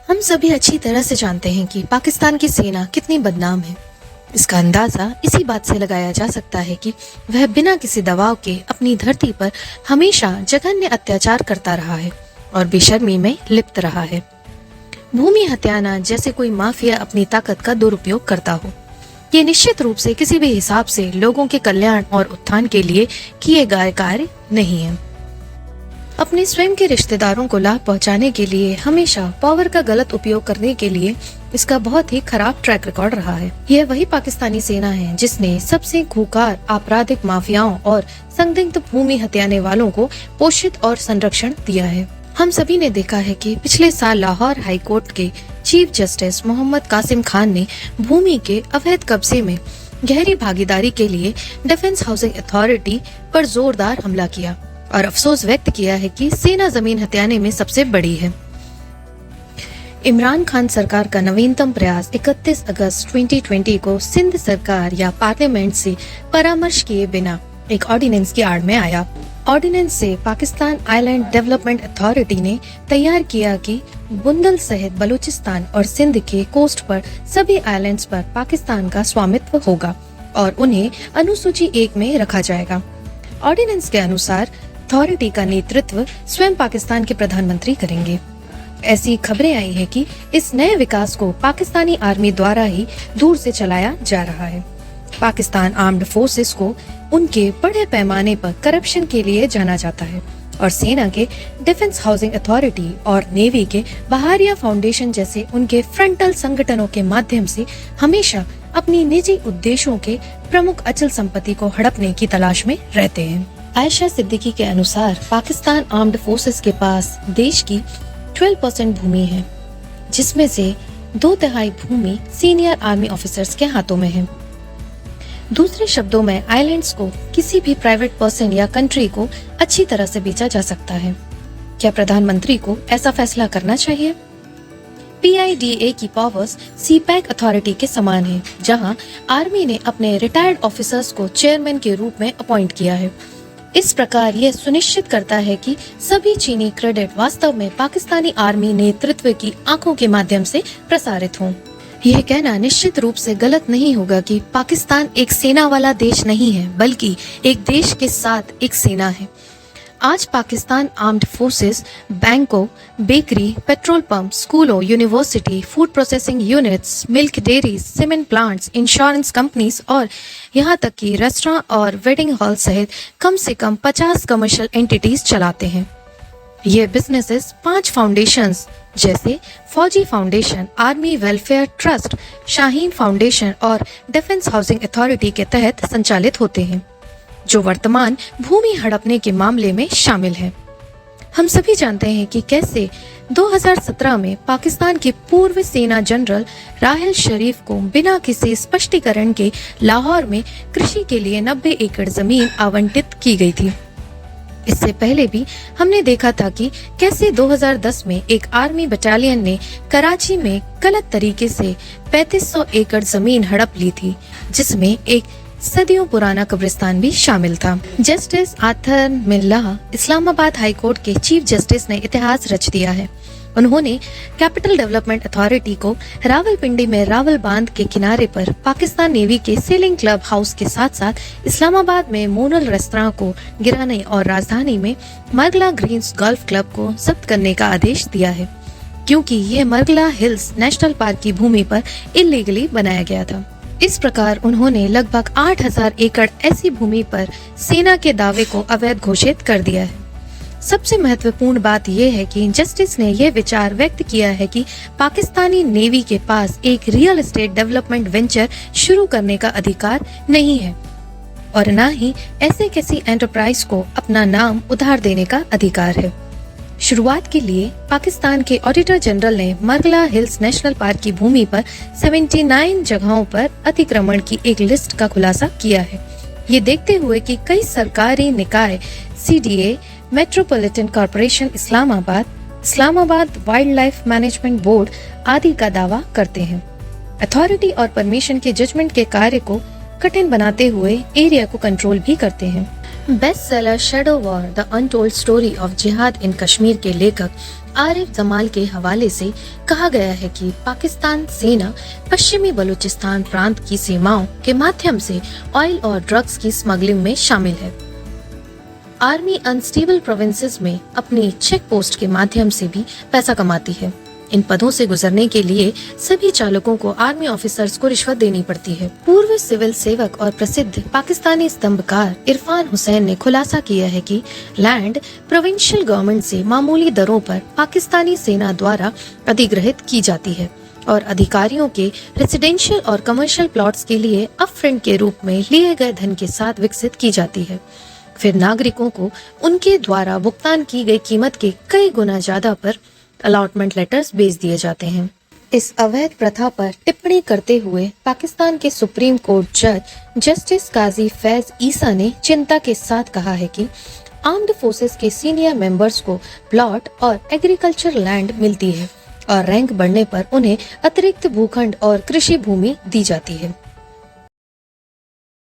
हम सभी अच्छी तरह से जानते हैं कि पाकिस्तान की सेना कितनी बदनाम है। इसका अंदाजा इसी बात से लगाया जा सकता है कि वह बिना किसी दबाव के अपनी धरती पर हमेशा जघन्य अत्याचार करता रहा है और बेशर्मी में लिप्त रहा है। भूमि हत्याना जैसे कोई माफिया अपनी ताकत का दुरुपयोग करता हो। ये निश्चित रूप से किसी भी हिसाब से लोगों के कल्याण और उत्थान के लिए किए गए कार्य नहीं है। अपने स्वयं के रिश्तेदारों को लाभ पहुंचाने के लिए हमेशा पावर का गलत उपयोग करने के लिए इसका बहुत ही खराब ट्रैक रिकॉर्ड रहा है। यह वही पाकिस्तानी सेना है जिसने सबसे खूंखार आपराधिक माफियाओं और संदिग्ध भूमि हत्याने वालों को पोषित और संरक्षण दिया है। हम सभी ने देखा है कि पिछले साल लाहौर हाई कोर्ट के चीफ जस्टिस मोहम्मद कासिम खान ने भूमि के अवैध कब्जे में गहरी भागीदारी के लिए डिफेंस हाउसिंग अथॉरिटी पर जोरदार हमला किया और अफसोस व्यक्त किया है कि सेना जमीन हत्याने में सबसे बड़ी है। इमरान खान सरकार का नवीनतम प्रयास 31 अगस्त 2020 को सिंध सरकार या पार्लियामेंट से परामर्श किए बिना एक ऑर्डिनेंस की आड़ में आया। ऑर्डिनेंस से पाकिस्तान आइलैंड डेवलपमेंट अथॉरिटी ने तैयार किया कि बुंदल सहित बलूचिस्तान और सिंध के कोस्ट पर सभी आइलैंड्स पर पाकिस्तान का स्वामित्व होगा और उन्हें अनुसूची 1 में रखा जाएगा। ऑर्डिनेंस के अनुसार अथॉरिटी का नेतृत्व स्वयं पाकिस्तान के प्रधानमंत्री करेंगे। ऐसी खबरें आई है कि इस नए विकास को पाकिस्तानी आर्मी द्वारा ही दूर से चलाया जा रहा है। पाकिस्तान आर्म्ड फोर्सेस को उनके बड़े पैमाने पर करप्शन के लिए जाना जाता है और सेना के डिफेंस हाउसिंग अथॉरिटी और नेवी के बहारिया फाउंडेशन जैसे उनके फ्रंटल संगठनों के माध्यम से हमेशा अपनी निजी उद्देश्यों के प्रमुख अचल संपत्ति को हड़पने की तलाश में रहते हैं। आयशा सिद्दीकी के अनुसार पाकिस्तान आर्म्ड फोर्सेस के पास देश की 12% भूमि है, जिसमें से 2/3 भूमि सीनियर आर्मी ऑफिसर्स के हाथों में है। दूसरे शब्दों में आइलैंड्स को किसी भी प्राइवेट पर्सन या कंट्री को अच्छी तरह से बेचा जा सकता है। क्या प्रधानमंत्री को ऐसा फैसला करना चाहिए? PIDA की पावर्स CPAC अथॉरिटी के समान है, जहां आर्मी ने अपने रिटायर्ड ऑफिसर्स को चेयरमैन के रूप में अपॉइंट किया है। इस प्रकार यह सुनिश्चित करता है कि सभी चीनी क्रेडिट वास्तव में पाकिस्तानी आर्मी नेतृत्व की आंखों के माध्यम से प्रसारित हों। यह कहना निश्चित रूप से गलत नहीं होगा कि पाकिस्तान एक सेना वाला देश नहीं है, बल्कि एक देश के साथ एक सेना है। आज पाकिस्तान आर्म्ड फोर्सेस बैंकों, बेकरी, पेट्रोल पंप, स्कूलों, university, food processing units, milk dairies, cement plants, insurance companies और यहाँ तक कि रेस्टोरेंट और वेडिंग हॉल सहित कम से कम 50 कमर्शियल एंटिटीज चलाते हैं। ये बिजनेसेस 5 फाउंडेशंस जैसे फौजी foundation, army welfare trust, Shaheen foundation और डिफेंस हाउसिंग अथॉरिटी के तहत संचालित होते हैं, जो वर्तमान भूमि हड़पने के मामले में शामिल है। हम सभी जानते हैं कि कैसे 2017 में पाकिस्तान के पूर्व सेना जनरल राहिल शरीफ को बिना किसी स्पष्टीकरण के लाहौर में कृषि के लिए 90 एकड़ जमीन आवंटित की गई थी। इससे पहले भी हमने देखा था कि कैसे 2010 में एक आर्मी बटालियन ने कराची में गलत तरीके से 3500 एकड़ जमीन हड़प ली थी, जिसमें एक सदियों पुराना कब्रिस्तान भी शामिल था। Justice Athar Minallah Islamabad high court के चीफ जस्टिस ने इतिहास रच दिया है। उन्होंने कैपिटल डेवलपमेंट अथॉरिटी को रावलपिंडी में रावल बांध के किनारे पर पाकिस्तान नेवी के सेलिंग क्लब हाउस के साथ साथ इस्लामाबाद में मोनल रेस्तरां को गिराने और राजधानी में मरगला ग्रीन्स गोल्फ क्लब को जब्त करने का आदेश दिया है, क्योंकि यह मरगला हिल्स नेशनल पार्क की भूमि पर इलीगली बनाया गया था। इस प्रकार उन्होंने लगभग 8000 एकड़ ऐसी भूमि पर सेना के दावे को अवैध घोषित कर दिया है। सबसे महत्वपूर्ण बात यह है कि जस्टिस ने यह विचार व्यक्त किया है कि पाकिस्तानी नेवी के पास एक रियल एस्टेट डेवलपमेंट वेंचर शुरू करने का अधिकार नहीं है और न ही ऐसे किसी एंटरप्राइज को अपना नाम उधार देने का अधिकार है। शुरुआत के लिए पाकिस्तान के ऑडिटर जनरल ने मरगला हिल्स नेशनल पार्क की भूमि पर 79 जगहों पर अतिक्रमण की एक लिस्ट का खुलासा किया है। ये देखते हुए कि कई सरकारी निकाय CDA, metropolitan corporation Islamabad wild life management board आदि का दावा करते हैं। अथॉरिटी और परमिशन के जजमेंट के कार्य को कठिन बनाते हुए एरिया को कंट्रोल भी करते हैं। Best seller shadow war the untold story of जिहाद इन कश्मीर के लेखक आरिफ जमाल के हवाले से कहा गया है कि पाकिस्तान सेना पश्चिमी बलूचिस्तान प्रांत की सीमाओं के माध्यम से ऑयल और ड्रग्स की स्मगलिंग में शामिल है। आर्मी अनस्टेबल प्रोविंसेस में अपनी चेक पोस्ट के माध्यम से भी पैसा कमाती है। इन पदों से गुजरने के लिए सभी चालकों को आर्मी ऑफिसर्स को रिश्वत देनी पड़ती है। पूर्व सिविल सेवक और प्रसिद्ध पाकिस्तानी स्तंभकार इरफान हुसैन ने खुलासा किया है कि लैंड प्रोविंशियल गवर्नमेंट से मामूली दरों पर पाकिस्तानी सेना द्वारा अधिग्रहित की जाती है और अधिकारियों के रेसिडेंशियल और कमर्शियल प्लॉट्स के लिए अपफ्रंट के रूप में लिए गए धन के साथ विकसित की जाती है। फिर नागरिकों को उनके द्वारा भुगतान की गई कीमत के कई गुना ज्यादा पर अलॉटमेंट लेटर्स भेज दिए जाते हैं। इस अवैध प्रथा पर टिप्पणी करते हुए पाकिस्तान के सुप्रीम कोर्ट जज जस्टिस काजी फैज ईसा ने चिंता के साथ कहा है कि आर्म्ड फोर्सेस के सीनियर मेंबर्स को प्लॉट और एग्रीकल्चर लैंड मिलती है और रैंक बढ़ने पर उन्हें अतिरिक्त भूखंड और कृषि भूमि दी जाती है।